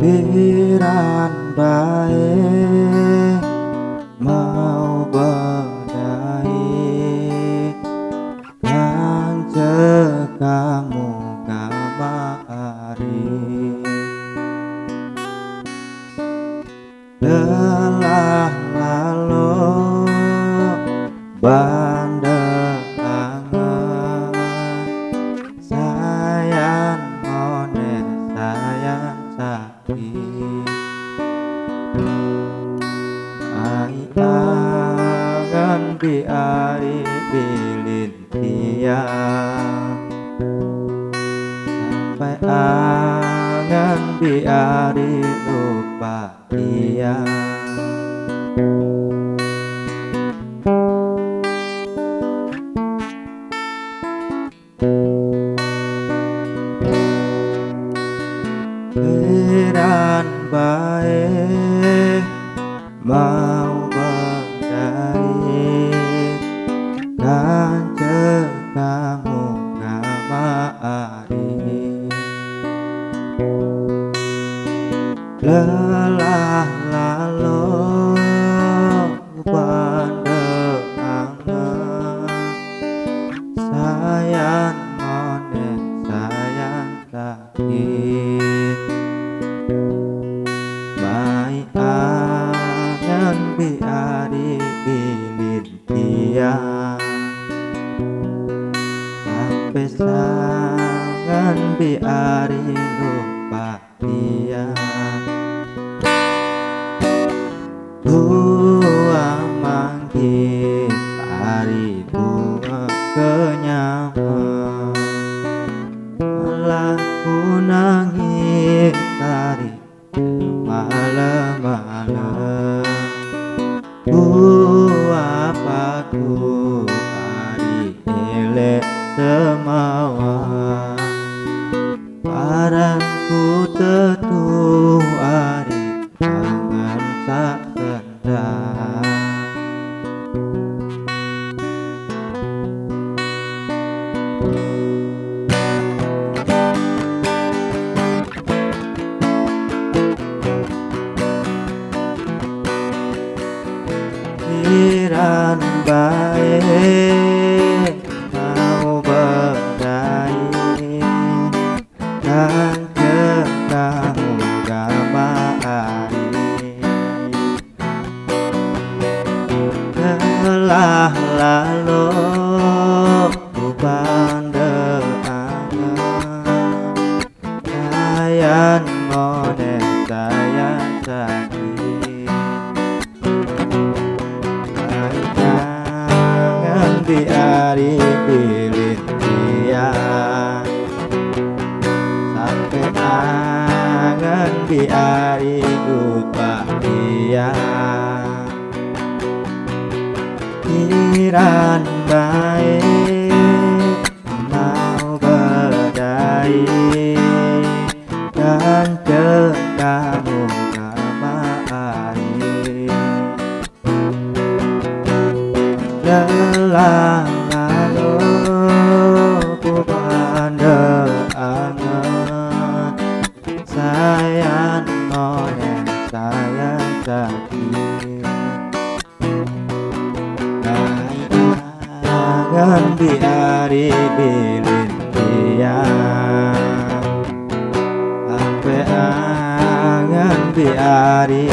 pikiran bae mau bedai kang kamu kamari lelah lalu bandeng anget sayang mone sayang sakit ai angan biari bilin tiang sampai angan biari lupa tiang pikiran bae mau bedai kan kamu kamari lelah lalu bandeng anget sayang mone sayang sakit mai angan biari bilin tiang sampai sangan biari lupa tiang buang manggis hari bunga kenyaman malah ku nangis hari malam-malam apa ku hari elek semawa parangku tetu hari tangan tak kendang pikiran bae mau bedai kan kamu kamari lelah lalu bandeng anget sayang mone sayang sakit angan biari bilin tiang sampai angan biari lupa tiang pikiran baik mau bedai dan kamu kamari lelah lalu ku bandeng anget sayang mone sayang sakit angan biari bilin tiang sampai angan biari